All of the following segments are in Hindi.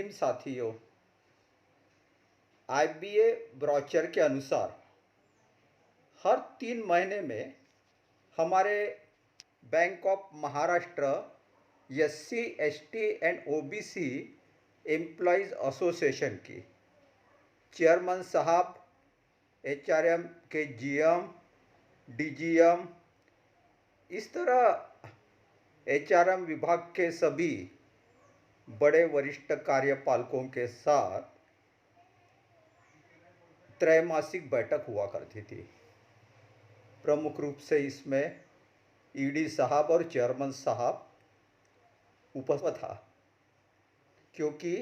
मुस्लिम साथियों, IBA ब्रोचर के अनुसार हर 3 महीने में हमारे bank of Maharashtra SC, ST and OBC employees association की चेयरमैन साहब, HRM के GM, DGM, इस तरह HRM विभाग के सभी बड़े वरिष्ठ कार्यपालकों के साथ त्रैमासिक बैठक हुआ करती थी। प्रमुख रूप से इसमें ED साहब और चेयरमैन साहब उपस्थित था, क्योंकि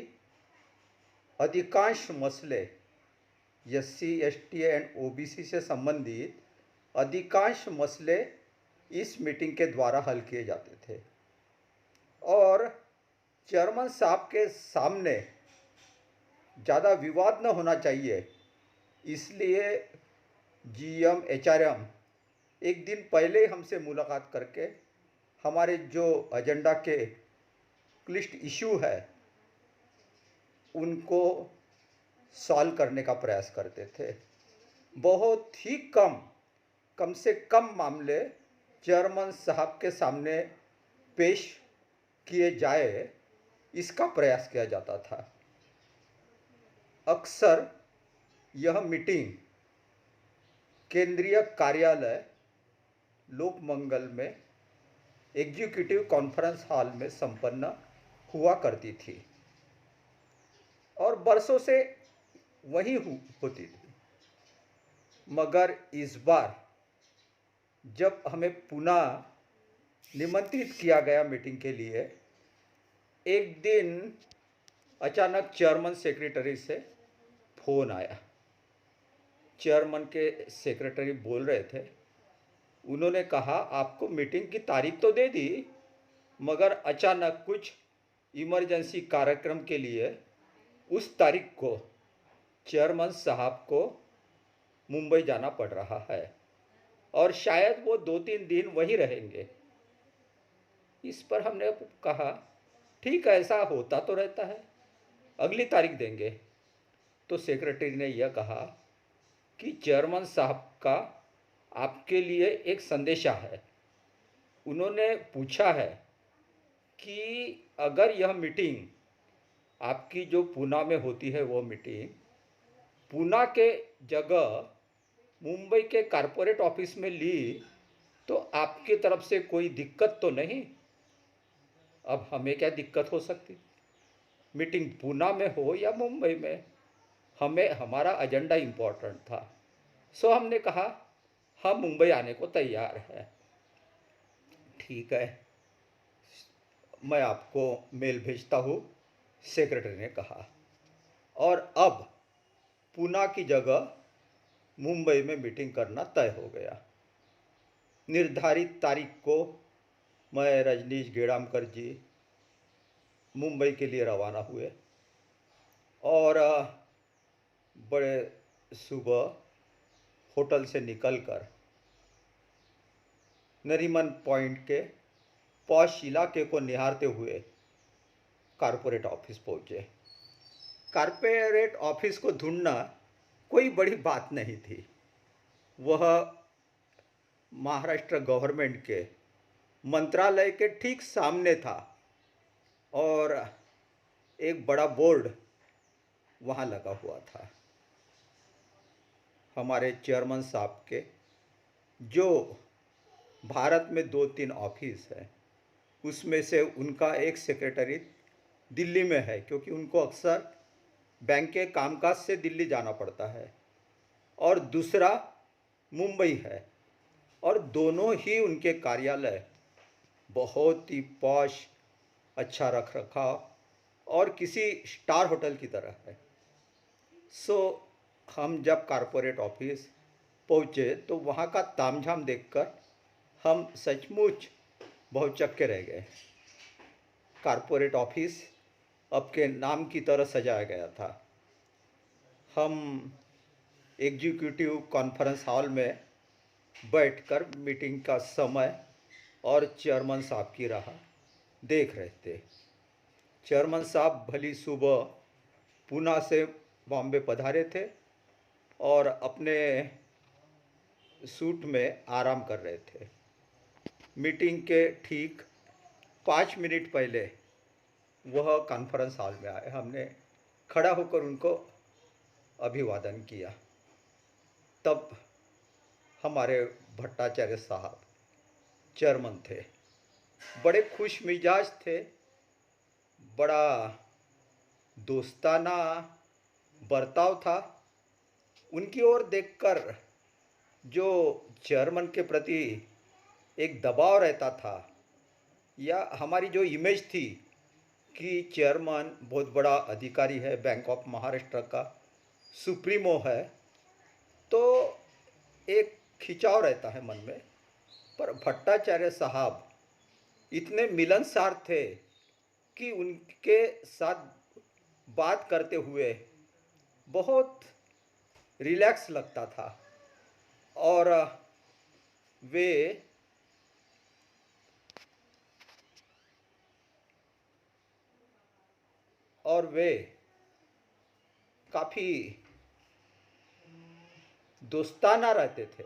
अधिकांश मसले SC, ST एंड OBC से संबंधित अधिकांश मसले इस मीटिंग के द्वारा हल किए जाते थे और चेयरमैन साहब के सामने ज़्यादा विवाद न होना चाहिए, इसलिए GM, HRM एक दिन पहले हमसे मुलाकात करके हमारे जो एजेंडा के क्लिष्ट इशू है उनको सॉल्व करने का प्रयास करते थे। बहुत ही कम से कम मामले चेयरमैन साहब के सामने पेश किए जाए, इसका प्रयास किया जाता था। अक्सर यह मीटिंग केंद्रीय कार्यालय लोकमंगल में एग्जीक्यूटिव कॉन्फ्रेंस हॉल में संपन्न हुआ करती थी और बरसों से वहीं होती थी। मगर इस बार जब हमें पुनः निमंत्रित किया गया मीटिंग के लिए, एक दिन अचानक चेयरमैन सेक्रेटरी से फ़ोन आया। चेयरमैन के सेक्रेटरी बोल रहे थे, उन्होंने कहा आपको मीटिंग की तारीख तो दे दी, मगर अचानक कुछ इमरजेंसी कार्यक्रम के लिए उस तारीख को चेयरमैन साहब को मुंबई जाना पड़ रहा है और शायद वो 2-3 दिन वहीं रहेंगे। इस पर हमने कहा ठीक है, ऐसा होता तो रहता है, अगली तारीख देंगे। तो सेक्रेटरी ने यह कहा कि चेयरमैन साहब का आपके लिए एक संदेशा है। उन्होंने पूछा है कि अगर यह मीटिंग आपकी जो पूना में होती है वो मीटिंग पूना के जगह मुंबई के कॉरपोरेट ऑफिस में ली तो आपकी तरफ से कोई दिक्कत तो नहीं? अब हमें क्या दिक्कत हो सकती, मीटिंग पूना में हो या मुंबई में, हमें हमारा एजेंडा इम्पोर्टेंट था। सो हमने कहा हम मुंबई आने को तैयार हैं। ठीक है, मैं आपको मेल भेजता हूँ, सेक्रेटरी ने कहा। और अब पूना की जगह मुंबई में मीटिंग करना तय हो गया। निर्धारित तारीख को मैं, रजनीश गेड़ामकर जी मुंबई के लिए रवाना हुए और बड़े सुबह होटल से निकलकर नरीमन पॉइंट के पॉश इलाके को निहारते हुए कॉरपोरेट ऑफिस पहुँचे। कॉरपोरेट ऑफिस को ढूंढना कोई बड़ी बात नहीं थी। वह महाराष्ट्र गवर्नमेंट के मंत्रालय के ठीक सामने था और एक बड़ा बोर्ड वहाँ लगा हुआ था। हमारे चेयरमैन साहब के जो भारत में 2-3 ऑफिस है, उसमें से उनका एक सेक्रेटरी दिल्ली में है, क्योंकि उनको अक्सर बैंक के कामकाज से दिल्ली जाना पड़ता है, और दूसरा मुंबई है, और दोनों ही उनके कार्यालय बहुत ही पॉश, अच्छा रख रखाव और किसी स्टार होटल की तरह है। सो हम जब कॉरपोरेट ऑफिस पहुँचे तो वहाँ का तामझाम देखकर हम सचमुच बहुचक्के रह गए। कॉरपोरेट ऑफिस अब के नाम की तरह सजाया गया था। हम एग्जीक्यूटिव कॉन्फ्रेंस हॉल में बैठकर मीटिंग का समय और चेयरमैन साहब की राह देख रहे थे। चेयरमैन साहब भली सुबह पूना से बॉम्बे पधारे थे और अपने सूट में आराम कर रहे थे। मीटिंग के ठीक 5 मिनट पहले वह कॉन्फ्रेंस हॉल में आए। हमने खड़ा होकर उनको अभिवादन किया। तब हमारे भट्टाचार्य साहब चेयरमैन थे, बड़े खुश मिजाज थे, बड़ा दोस्ताना बर्ताव था। उनकी ओर देखकर जो चेयरमैन के प्रति एक दबाव रहता था, या हमारी जो इमेज थी कि चेयरमैन बहुत बड़ा अधिकारी है, बैंक ऑफ महाराष्ट्र का सुप्रीमो है, तो एक खिंचाव रहता है मन में। पर भट्टाचार्य साहब इतने मिलनसार थे कि उनके साथ बात करते हुए बहुत रिलैक्स लगता था। और वे काफ़ी दोस्ताना रहते थे।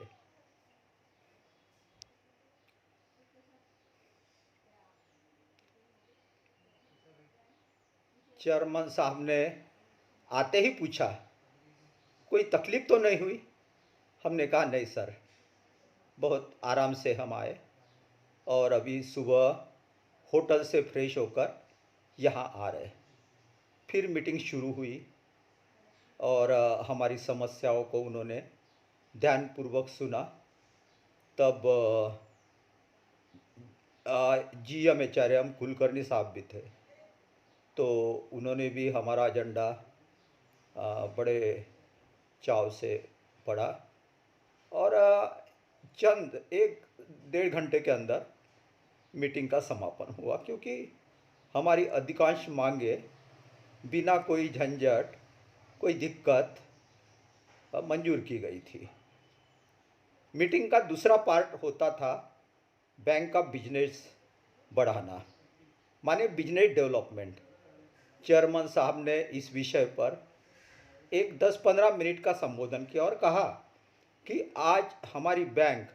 चेयरमैन साहब ने आते ही पूछा, कोई तकलीफ तो नहीं हुई? हमने कहा नहीं सर, बहुत आराम से हम आए और अभी सुबह होटल से फ्रेश होकर यहाँ आ रहे। फिर मीटिंग शुरू हुई और हमारी समस्याओं को उन्होंने ध्यानपूर्वक सुना। तब GM HRM कुलकर्णी साहब भी थे, तो उन्होंने भी हमारा एजेंडा बड़े चाव से पढ़ा और चंद 1-1.5 घंटे के अंदर मीटिंग का समापन हुआ, क्योंकि हमारी अधिकांश मांगे बिना कोई झंझट, कोई दिक्कत मंजूर की गई थी। मीटिंग का दूसरा पार्ट होता था बैंक का बिजनेस बढ़ाना, माने बिजनेस डेवलपमेंट। चेयरमैन साहब ने इस विषय पर एक 10-15 मिनट का संबोधन किया और कहा कि आज हमारी बैंक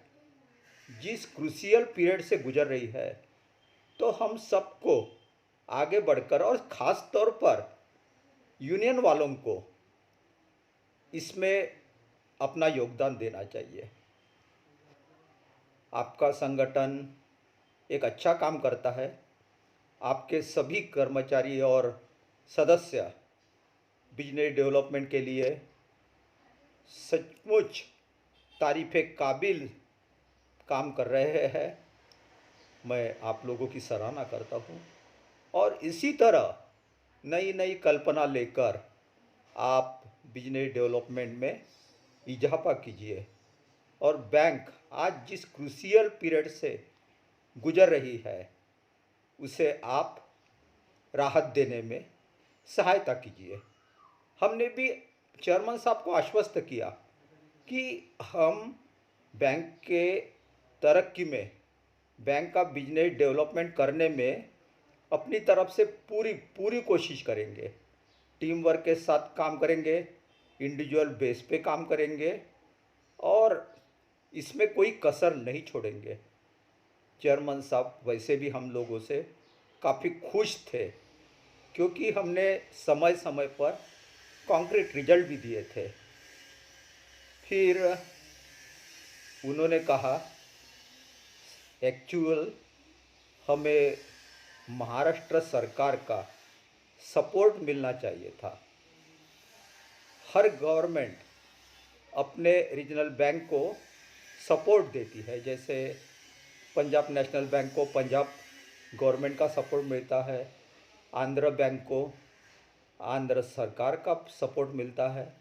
जिस क्रूशियल पीरियड से गुजर रही है, तो हम सबको आगे बढ़कर और ख़ास तौर पर यूनियन वालों को इसमें अपना योगदान देना चाहिए। आपका संगठन एक अच्छा काम करता है। आपके सभी कर्मचारी और सदस्य बिजनेस डेवलपमेंट के लिए सचमुच तारीफ़ काबिल काम कर रहे हैं। मैं आप लोगों की सराहना करता हूँ और इसी तरह नई नई कल्पना लेकर आप बिजनेस डेवलपमेंट में इजाफा कीजिए और बैंक आज जिस क्रूशियल पीरियड से गुजर रही है, उसे आप राहत देने में सहायता कीजिए। हमने भी चेयरमैन साहब को आश्वस्त किया कि हम बैंक के तरक्की में, बैंक का बिजनेस डेवलपमेंट करने में अपनी तरफ से पूरी पूरी कोशिश करेंगे। टीम वर्क के साथ काम करेंगे, इंडिविजुअल बेस पे काम करेंगे और इसमें कोई कसर नहीं छोड़ेंगे। चेयरमैन साहब वैसे भी हम लोगों से काफ़ी खुश थे, क्योंकि हमने समय समय पर कॉन्क्रीट रिजल्ट भी दिए थे। फिर उन्होंने कहा, एक्चुअल हमें महाराष्ट्र सरकार का सपोर्ट मिलना चाहिए था। हर गवर्नमेंट अपने रीजनल बैंक को सपोर्ट देती है, जैसे पंजाब नेशनल बैंक को पंजाब गवर्नमेंट का सपोर्ट मिलता है, आंध्र बैंक को आंध्र सरकार का सपोर्ट मिलता है,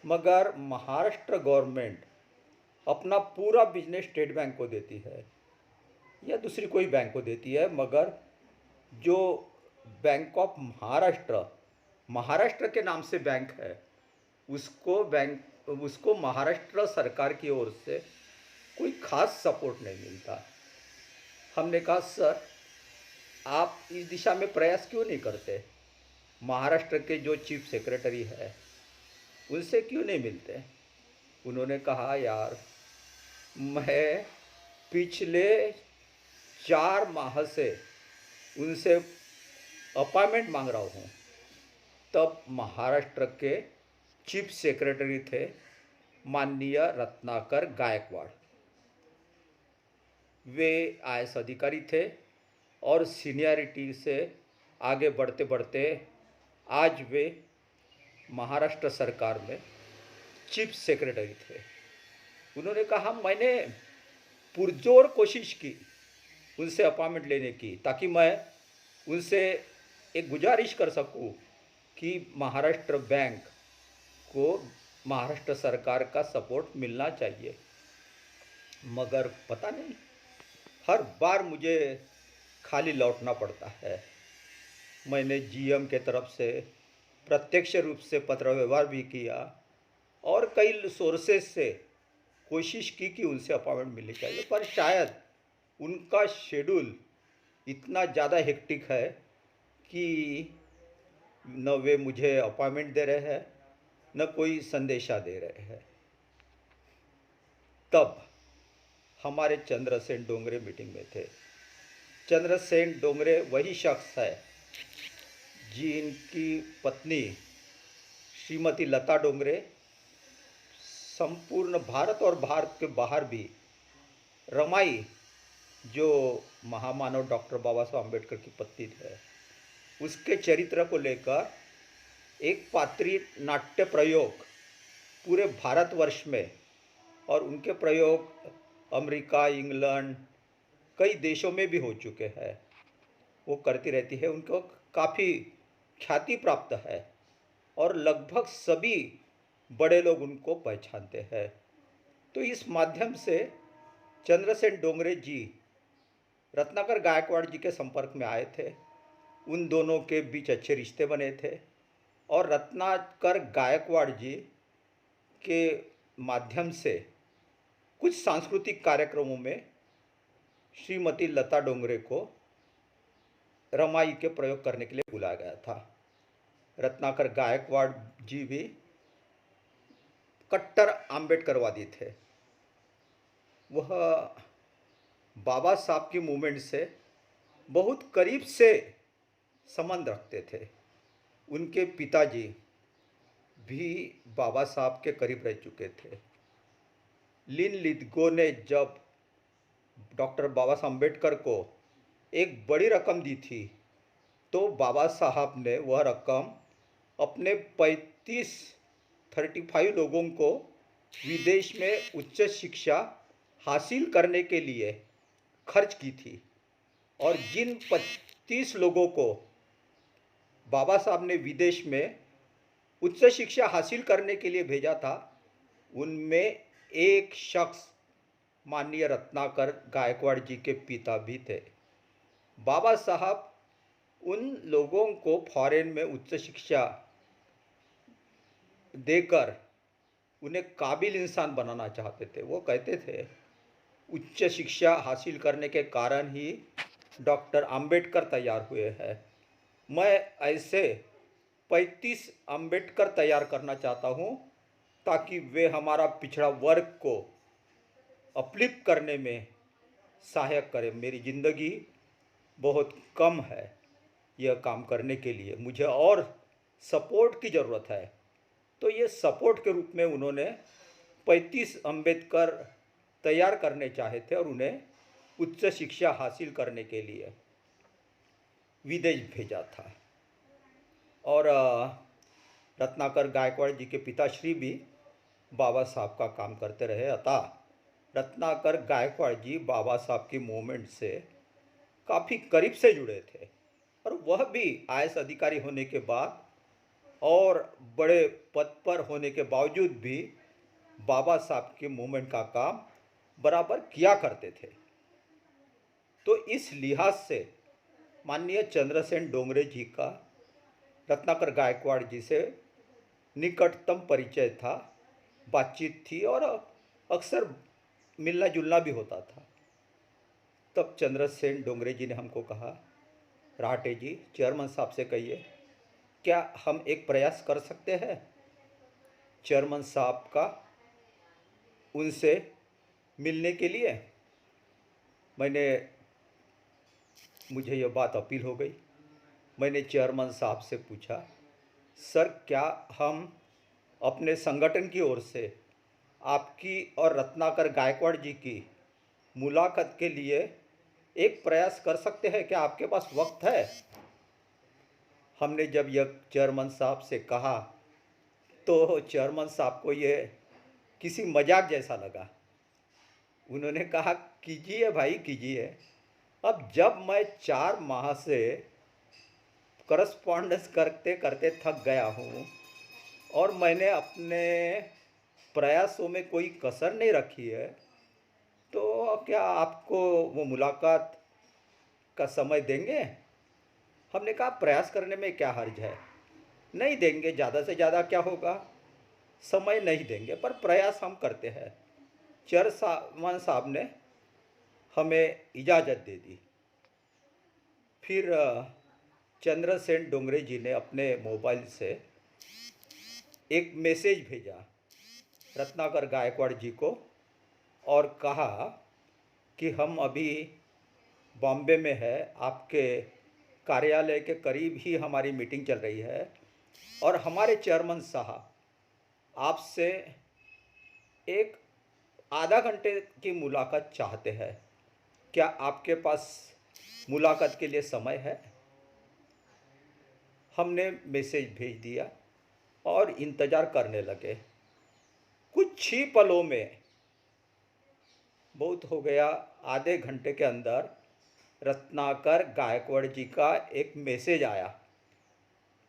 मगर महाराष्ट्र गवर्नमेंट अपना पूरा बिजनेस स्टेट बैंक को देती है या दूसरी कोई बैंक को देती है, मगर जो बैंक ऑफ महाराष्ट्र, महाराष्ट्र के नाम से बैंक है, उसको महाराष्ट्र सरकार की ओर से कोई खास सपोर्ट नहीं मिलता। हमने कहा, सर आप इस दिशा में प्रयास क्यों नहीं करते? महाराष्ट्र के जो चीफ सेक्रेटरी है उनसे क्यों नहीं मिलते। उन्होंने कहा, यार मैं पिछले 4 माह से उनसे अपॉइंटमेंट मांग रहा हूँ। तब महाराष्ट्र के चीफ सेक्रेटरी थे माननीय रत्नाकर गायकवाड़। वे आईएएस अधिकारी थे और सीनियरिटी से आगे बढ़ते बढ़ते आज वे महाराष्ट्र सरकार में चीफ सेक्रेटरी थे। उन्होंने कहा, मैंने पुरजोर कोशिश की उनसे अपॉइंटमेंट लेने की, ताकि मैं उनसे एक गुजारिश कर सकूं कि महाराष्ट्र बैंक को महाराष्ट्र सरकार का सपोर्ट मिलना चाहिए। मगर पता नहीं, हर बार मुझे खाली लौटना पड़ता है। मैंने जीएम के तरफ से प्रत्यक्ष रूप से पत्र व्यवहार भी किया और कई सोर्सेज से कोशिश की कि उनसे अपॉइंटमेंट मिलनी चाहिए, पर शायद उनका शेड्यूल इतना ज़्यादा हेक्टिक है कि न वे मुझे अपॉइंटमेंट दे रहे हैं न कोई संदेशा दे रहे हैं। तब हमारे चंद्रसेन डोंगरे मीटिंग में थे। चंद्रसेन डोंगरे वही शख्स है जिनकी पत्नी श्रीमती लता डोंगरे संपूर्ण भारत और भारत के बाहर भी रमाई, जो महामानव डॉक्टर बाबा साहब अम्बेडकर की पत्नी थे, उसके चरित्र को लेकर एक पात्रीय नाट्य प्रयोग पूरे भारतवर्ष में, और उनके प्रयोग अमेरिका, इंग्लैंड, कई देशों में भी हो चुके हैं। वो करती रहती है, उनको काफ़ी ख्याति प्राप्त है और लगभग सभी बड़े लोग उनको पहचानते हैं। तो इस माध्यम से चंद्रसेन डोंगरे जी रत्नाकर गायकवाड़ जी के संपर्क में आए थे। उन दोनों के बीच अच्छे रिश्ते बने थे और रत्नाकर गायकवाड़ जी के माध्यम से कुछ सांस्कृतिक कार्यक्रमों में श्रीमती लता डोंगरे को रमाई के प्रयोग करने के लिए बुलाया गया था। रत्नाकर गायकवाड़ जी भी कट्टर आम्बेडकरवादी थे। वह बाबा साहब की मूवमेंट से बहुत करीब से संबंध रखते थे। उनके पिताजी भी बाबा साहब के करीब रह चुके थे। लिन लिथगो ने जब डॉक्टर बाबा साहब अम्बेडकर को एक बड़ी रकम दी थी, तो बाबा साहब ने वह रकम अपने 35 लोगों को विदेश में उच्च शिक्षा हासिल करने के लिए खर्च की थी। और जिन 35 लोगों को बाबा साहब ने विदेश में उच्च शिक्षा हासिल करने के लिए भेजा था, उनमें एक शख्स माननीय रत्नाकर गायकवाड़ जी के पिता भी थे। बाबा साहब उन लोगों को फॉरेन में उच्च शिक्षा देकर उन्हें काबिल इंसान बनाना चाहते थे। वो कहते थे, उच्च शिक्षा हासिल करने के कारण ही डॉक्टर अंबेडकर तैयार हुए हैं। मैं ऐसे 35 अंबेडकर तैयार करना चाहता हूँ, ताकि वे हमारा पिछड़ा वर्ग को अपलिफ्ट करने में सहायक करें। मेरी ज़िंदगी बहुत कम है यह काम करने के लिए, मुझे और सपोर्ट की ज़रूरत है। तो ये सपोर्ट के रूप में उन्होंने 35 अंबेडकर तैयार करने चाहे थे और उन्हें उच्च शिक्षा हासिल करने के लिए विदेश भेजा था। और रत्नाकर गायकवाड़ जी के पिताश्री भी बाबा साहब का काम करते रहे। अतः रत्नाकर गायकवाड़ जी बाबा साहब की मूवमेंट से काफ़ी करीब से जुड़े थे, और वह भी आईएएस अधिकारी होने के बाद और बड़े पद पर होने के बावजूद भी बाबा साहब के मूवमेंट का काम बराबर किया करते थे। तो इस लिहाज से माननीय चंद्रसेन डोंगरे जी का रत्नाकर गायकवाड़ जी से निकटतम परिचय था, बातचीत थी और अक्सर मिलना जुलना भी होता था। तब चंद्रसेन डोंगरे जी ने हमको कहा, राहटे जी, चेयरमैन साहब से कहिए क्या हम एक प्रयास कर सकते हैं चेयरमैन साहब का उनसे मिलने के लिए? मैंने मुझे यह बात अपील हो गई। मैंने चेयरमैन साहब से पूछा, सर क्या हम अपने संगठन की ओर से आपकी और रत्नाकर गायकवाड़ जी की मुलाकात के लिए एक प्रयास कर सकते हैं? क्या आपके पास वक्त है? हमने जब यह चेयरमैन साहब से कहा तो चेयरमैन साहब को ये किसी मजाक जैसा लगा। उन्होंने कहा, कीजिए भाई कीजिए। अब जब मैं 4 माह से करस्पॉन्डेंस करते करते थक गया हूँ और मैंने अपने प्रयासों में कोई कसर नहीं रखी है, तो क्या आपको वो मुलाकात का समय देंगे? हमने कहा, प्रयास करने में क्या हर्ज है। नहीं देंगे, ज़्यादा से ज़्यादा क्या होगा, समय नहीं देंगे, पर प्रयास हम करते हैं। चेयरमैन साहब ने हमें इजाज़त दे दी। फिर चंद्रसेन डोंगरे जी ने अपने मोबाइल से एक मैसेज भेजा रत्नाकर गायकवाड़ जी को और कहा कि हम अभी बॉम्बे में है, आपके कार्यालय के करीब ही हमारी मीटिंग चल रही है और हमारे चेयरमैन साहब आपसे एक आधा घंटे की मुलाकात चाहते हैं। क्या आपके पास मुलाकात के लिए समय है? हमने मैसेज भेज दिया और इंतज़ार करने लगे। कुछ ही पलों में, बहुत हो गया, आधे घंटे के अंदर रत्नाकर गायकवाड़ जी का एक मैसेज आया।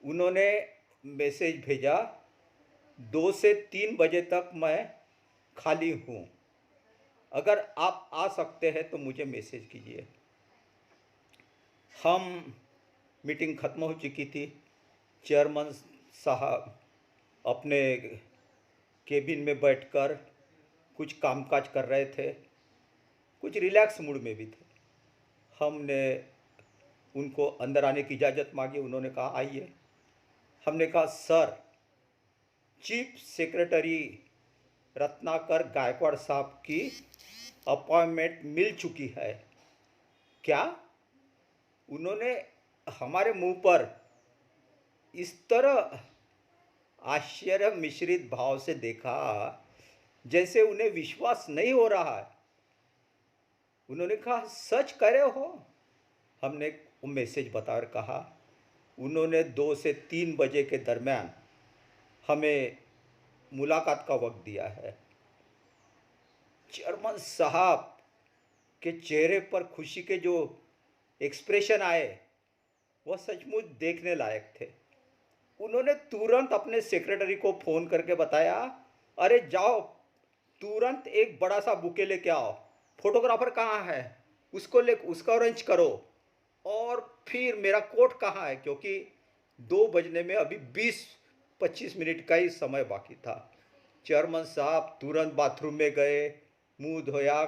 उन्होंने मैसेज भेजा, 2 से 3 बजे तक मैं खाली हूँ, अगर आप आ सकते हैं तो मुझे मैसेज कीजिए। हम मीटिंग ख़त्म हो चुकी थी। चेयरमैन साहब अपने केबिन में बैठकर कुछ कामकाज कर रहे थे, कुछ रिलैक्स मूड में भी थे। हमने उनको अंदर आने की इजाज़त मांगी। उन्होंने कहा, आइए। हमने कहा, sir chief secretary Ratnakar Gaikwad Sahab की अपॉइंटमेंट मिल चुकी है। क्या? उन्होंने हमारे मुंह पर इस तरह आश्चर्य मिश्रित भाव से देखा जैसे उन्हें विश्वास नहीं हो रहा है। उन्होंने कहा, सच कह रहे हो? हमने वो मैसेज बताकर कहा, उन्होंने 2 से 3 बजे के दरमियान हमें मुलाकात का वक्त दिया है। चेयरमैन साहब के चेहरे पर खुशी के जो एक्सप्रेशन आए वह सचमुच देखने लायक थे। उन्होंने तुरंत अपने सेक्रेटरी को फ़ोन करके बताया, अरे जाओ तुरंत एक बड़ा सा बुके लेके आओ, फोटोग्राफर कहाँ है उसको उसका अरेंज करो, और फिर मेरा कोट कहाँ है, क्योंकि 2 बजने में अभी 20-25 मिनट का ही समय बाकी था। चेयरमैन साहब तुरंत बाथरूम में गए, मुंह धोया,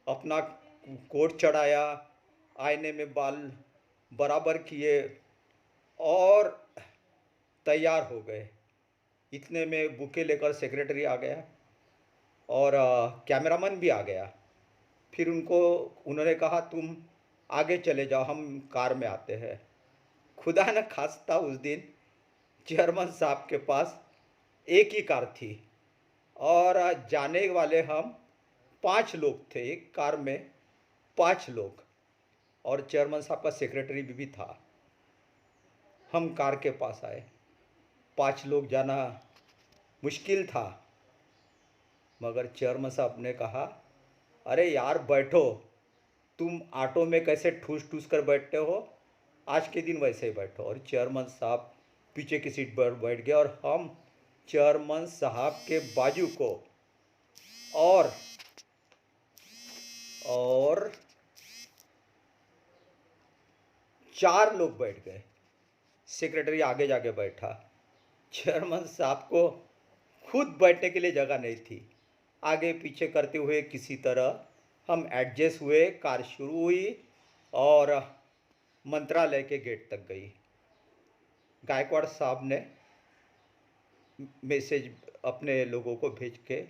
अपना कोट चढ़ाया, आईने में बाल बराबर किए और तैयार हो गए। इतने में बुके लेकर सेक्रेटरी आ गया और कैमरामैन भी आ गया। फिर उन्होंने कहा, तुम आगे चले जाओ, हम कार में आते हैं। खुदा न खास्ता उस दिन चेयरमैन साहब के पास एक ही कार थी और जाने वाले हम 5 लोग थे, एक कार में 5 लोग, और चेयरमैन साहब का सेक्रेटरी भी था। हम कार के पास आए। 5 लोग जाना मुश्किल था, मगर चेयरमैन साहब ने कहा, अरे यार बैठो, तुम ऑटो में कैसे ठूस ठूस कर बैठते हो, आज के दिन वैसे ही बैठो। और चेयरमैन साहब पीछे की सीट पर बैठ गए और हम चेयरमैन साहब के बाजू को और 4 लोग बैठ गए। सेक्रेटरी आगे जाके बैठा। चेयरमैन साहब को खुद बैठने के लिए जगह नहीं थी। आगे पीछे करते हुए किसी तरह हम एडजस्ट हुए। कार शुरू हुई और मंत्रालय के गेट तक गई। गायकवाड़ साहब ने मैसेज अपने लोगों को भेज के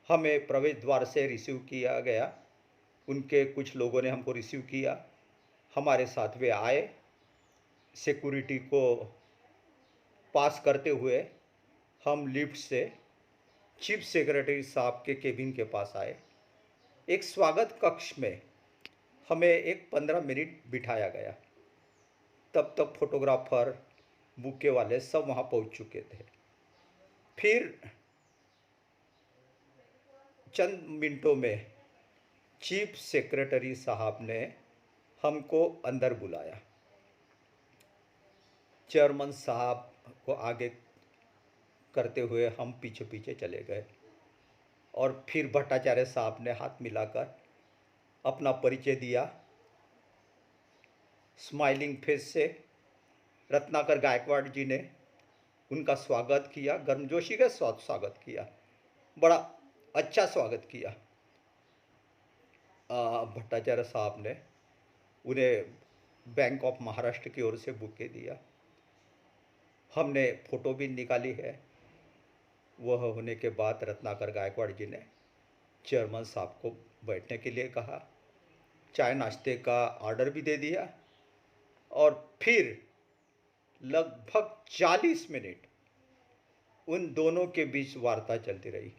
हमें प्रवेश द्वार से रिसीव किया गया। उनके कुछ लोगों ने हमको रिसीव किया, हमारे साथ वे आए। सिक्योरिटी को पास करते हुए हम लिफ्ट से चीफ सेक्रेटरी साहब के केबिन के पास आए। एक स्वागत कक्ष में हमें एक 15 मिनट बिठाया गया। तब तक फोटोग्राफर, बुके वाले सब वहाँ पहुँच चुके थे। फिर चंद मिनटों में चीफ सेक्रेटरी साहब ने हमको अंदर बुलाया। चेयरमैन साहब को आगे करते हुए हम पीछे पीछे चले गए और फिर भट्टाचार्य साहब ने हाथ मिलाकर अपना परिचय दिया। स्माइलिंग फेस से रत्नाकर गायकवाड़ जी ने उनका स्वागत किया, गर्मजोशी का स्वागत किया, बड़ा अच्छा स्वागत किया। भट्टाचार्य साहब ने उन्हें बैंक ऑफ महाराष्ट्र की ओर से बुके दिया। हमने फ़ोटो भी निकाली है। वह होने के बाद रत्नाकर गायकवाड़ जी ने चेयरमैन साहब को बैठने के लिए कहा, चाय नाश्ते का ऑर्डर भी दे दिया और फिर लगभग 40 मिनट उन दोनों के बीच वार्ता चलती रही।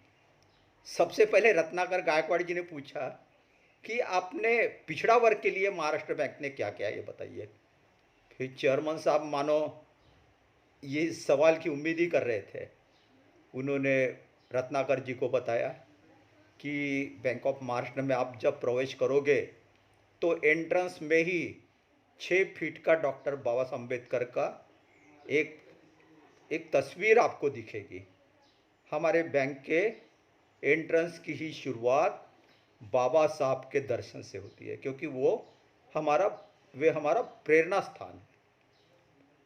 सबसे पहले रत्नाकर गायकवाड़ जी ने पूछा कि आपने पिछड़ा वर्ग के लिए महाराष्ट्र बैंक ने क्या किया, ये बताइए। फिर चेयरमैन साहब मानो ये सवाल की उम्मीद ही कर रहे थे। उन्होंने रत्नाकर जी को बताया कि बैंक ऑफ महाराष्ट्र में आप जब प्रवेश करोगे तो एंट्रेंस में ही 6 फीट का डॉक्टर बाबा साहब अम्बेडकर का एक तस्वीर आपको दिखेगी। हमारे बैंक के एंट्रेंस की ही शुरुआत बाबा साहब के दर्शन से होती है, क्योंकि वे हमारा प्रेरणा स्थान है।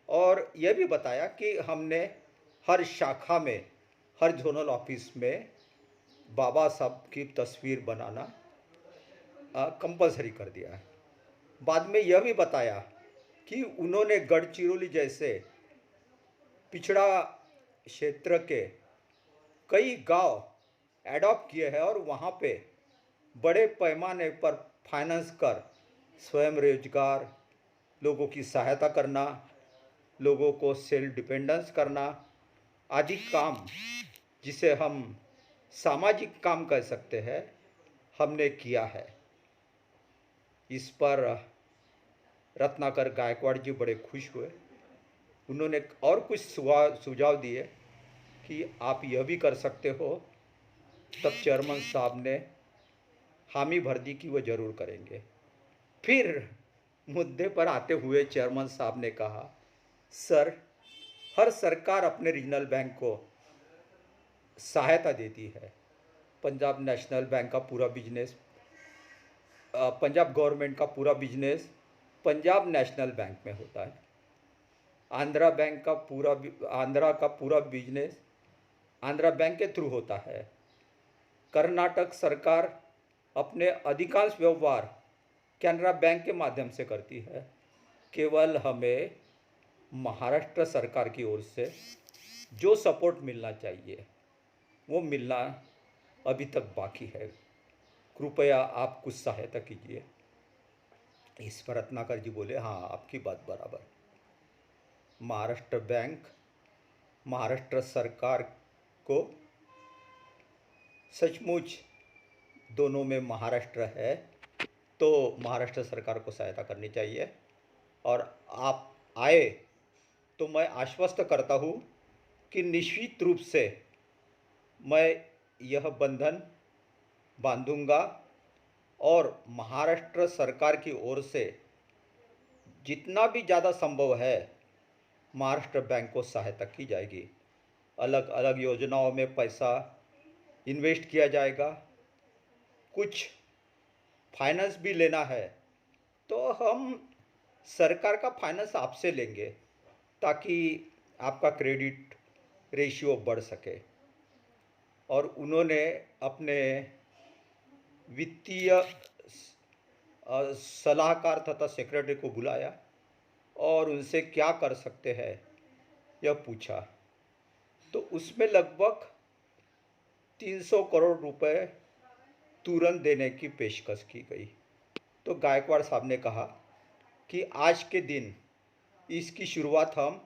और यह भी बताया कि हमने हर शाखा में, हर जोनल ऑफिस में बाबा साहब की तस्वीर बनाना कंपलसरी कर दिया है। बाद में यह भी बताया कि उन्होंने गढ़चिरौली जैसे पिछड़ा क्षेत्र के कई गांव एडॉप्ट किए हैं और वहाँ पे बड़े पैमाने पर फाइनेंस कर स्वयं रोजगार, लोगों की सहायता करना, लोगों को सेल्फ डिपेंडेंस करना आदि काम, जिसे हम सामाजिक काम कह सकते हैं, हमने किया है। इस पर रत्नाकर गायकवाड़ जी बड़े खुश हुए। उन्होंने और कुछ सुझाव दिए कि आप यह भी कर सकते हो। तब चेयरमैन साहब ने हामी भर दी कि वह ज़रूर करेंगे। फिर मुद्दे पर आते हुए चेयरमैन साहब ने कहा, सर, हर सरकार अपने रीजनल बैंक को सहायता देती है। पंजाब नेशनल बैंक का पूरा बिजनेस, पंजाब गवर्नमेंट का पूरा बिजनेस पंजाब नेशनल बैंक में होता है। आंध्रा का पूरा बिजनेस आंध्रा बैंक के थ्रू होता है। कर्नाटक सरकार अपने अधिकांश व्यवहार कैनरा बैंक के माध्यम से करती है। केवल हमें महाराष्ट्र सरकार की ओर से जो सपोर्ट मिलना चाहिए वो मिलना अभी तक बाकी है। कृपया आप कुछ सहायता कीजिए। इस पर रत्नाकर जी बोले, हाँ, आपकी बात बराबर। महाराष्ट्र बैंक महाराष्ट्र सरकार को सचमुच दोनों में महाराष्ट्र है तो महाराष्ट्र सरकार को सहायता करनी चाहिए। और आप आए तो मैं आश्वस्त करता हूँ कि निश्चित रूप से मैं यह बंधन बांधूंगा और महाराष्ट्र सरकार की ओर से जितना भी ज़्यादा संभव है महाराष्ट्र बैंक को सहायता की जाएगी। अलग अलग योजनाओं में पैसा इन्वेस्ट किया जाएगा। कुछ फाइनेंस भी लेना है तो हम सरकार का फाइनेंस आपसे लेंगे ताकि आपका क्रेडिट रेशियो बढ़ सके। और उन्होंने अपने वित्तीय सलाहकार तथा सेक्रेटरी को बुलाया और उनसे क्या कर सकते हैं यह पूछा। तो उसमें लगभग 300 करोड़ रुपए तुरंत देने की पेशकश की गई। तो गायकवाड़ साहब ने कहा कि आज के दिन इसकी शुरुआत हम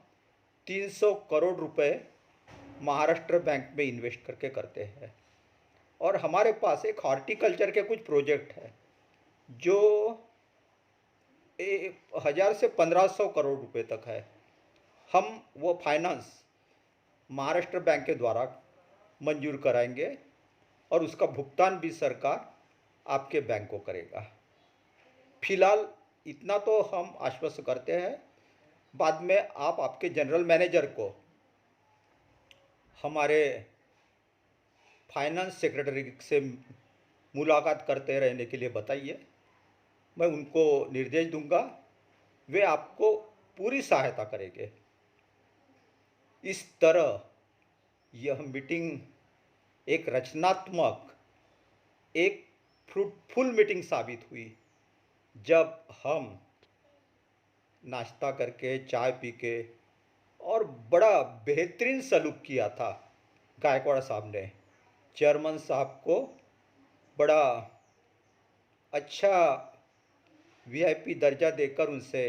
300 करोड़ रुपए महाराष्ट्र बैंक में इन्वेस्ट करके करते हैं, और हमारे पास एक हॉर्टिकल्चर के कुछ प्रोजेक्ट है जो 1000 से 1500 करोड़ रुपए तक है। हम वो फाइनेंस महाराष्ट्र बैंक के द्वारा मंजूर कराएंगे और उसका भुगतान भी सरकार आपके बैंक को करेगा। फिलहाल इतना तो हम आश्वस्त करते हैं, बाद में आप आपके जनरल मैनेजर को हमारे फाइनेंस सेक्रेटरी से मुलाकात करते रहने के लिए बताइए। मैं उनको निर्देश दूंगा, वे आपको पूरी सहायता करेंगे। इस तरह यह मीटिंग एक रचनात्मक, एक फ्रूटफुल मीटिंग साबित हुई। जब हम नाश्ता करके, चाय पी के और बड़ा बेहतरीन सलूक किया था गायकवाड़ साहब ने, चेयरमैन साहब को बड़ा अच्छा वीआईपी दर्जा देकर उनसे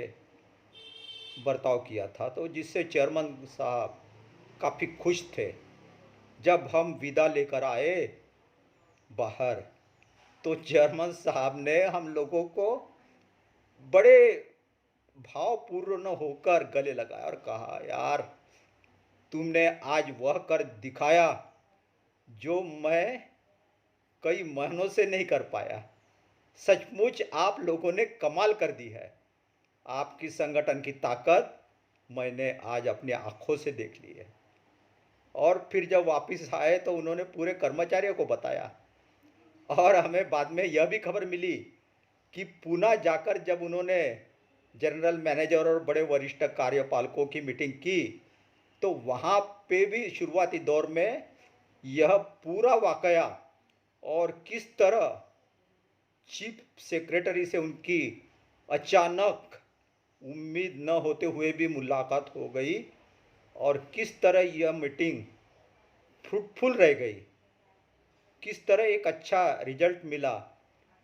बर्ताव किया था, तो जिससे चेयरमैन साहब काफ़ी खुश थे। जब हम विदा लेकर आए बाहर, तो चेयरमैन साहब ने हम लोगों को बड़े भावपूर्ण होकर गले लगाया और कहा, यार तुमने आज वह कर दिखाया जो मैं कई महीनों से नहीं कर पाया। सचमुच आप लोगों ने कमाल कर दी है। आपकी संगठन की ताकत मैंने आज अपनी आंखों से देख ली है। और फिर जब वापस आए तो उन्होंने पूरे कर्मचारियों को बताया, और हमें बाद में यह भी खबर मिली कि पुणे जाकर जब उन्होंने जनरल मैनेजर और बड़े वरिष्ठ कार्यपालकों की मीटिंग की, तो वहाँ पे भी शुरुआती दौर में यह पूरा वाकया और किस तरह चीफ सेक्रेटरी से उनकी अचानक उम्मीद न होते हुए भी मुलाकात हो गई, और किस तरह यह मीटिंग फ्रूटफुल रह गई, किस तरह एक अच्छा रिजल्ट मिला,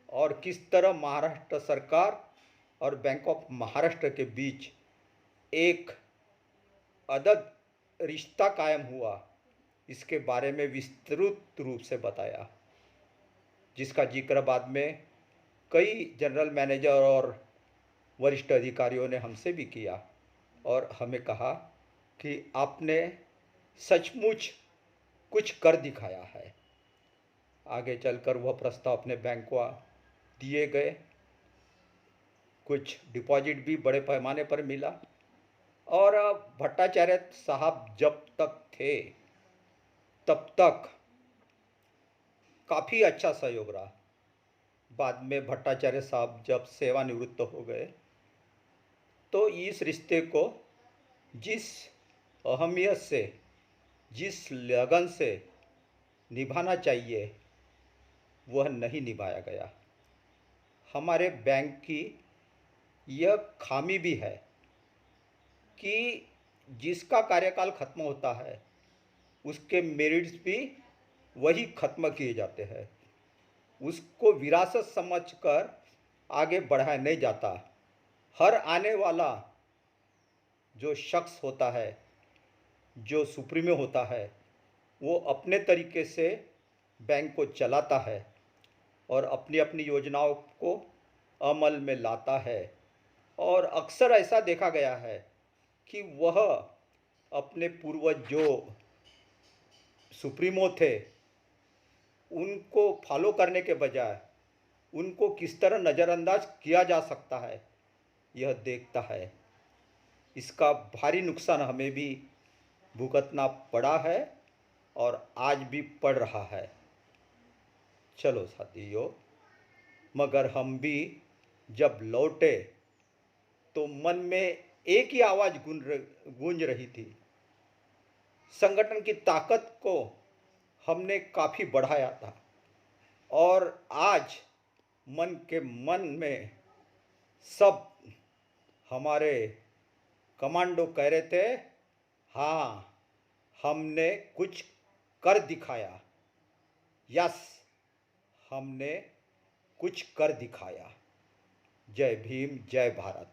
और किस तरह महाराष्ट्र सरकार और बैंक ऑफ महाराष्ट्र के बीच एक अदद रिश्ता कायम हुआ, इसके बारे में विस्तृत रूप से बताया, जिसका जिक्र बाद में कई जनरल मैनेजर और वरिष्ठ अधिकारियों ने हमसे भी किया, और हमें कहा कि आपने सचमुच कुछ कर दिखाया है। आगे चलकर वह प्रस्ताव अपने बैंक को दिए गए, कुछ डिपॉजिट भी बड़े पैमाने पर मिला, और भट्टाचार्य साहब जब तक थे तब तक काफ़ी अच्छा सहयोग रहा। बाद में भट्टाचार्य साहब जब सेवानिवृत्त हो गए, तो इस रिश्ते को जिस अहमियत से, जिस लगन से निभाना चाहिए वह नहीं निभाया गया। हमारे बैंक की यह खामी भी है कि जिसका कार्यकाल खत्म होता है उसके मेरिट्स भी वही खत्म किए जाते हैं, उसको विरासत समझकर आगे बढ़ाया नहीं जाता। हर आने वाला जो शख्स होता है, जो सुप्रीमो होता है, वो अपने तरीके से बैंक को चलाता है और अपनी अपनी योजनाओं को अमल में लाता है, और अक्सर ऐसा देखा गया है कि वह अपने पूर्वज जो सुप्रीमो थे उनको फॉलो करने के बजाय उनको किस तरह नज़रअंदाज किया जा सकता है यह देखता है। इसका भारी नुकसान हमें भी भुगतना पड़ा है और आज भी पड़ रहा है। चलो साथियों, मगर हम भी जब लौटे तो मन में एक ही आवाज़ गूंज रही थी, संगठन की ताकत को हमने काफ़ी बढ़ाया था, और आज मन के मन में सब हमारे कमांडो कह रहे थे, हाँ हमने कुछ कर दिखाया। यस, हमने कुछ कर दिखाया। जय भीम, जय भारत।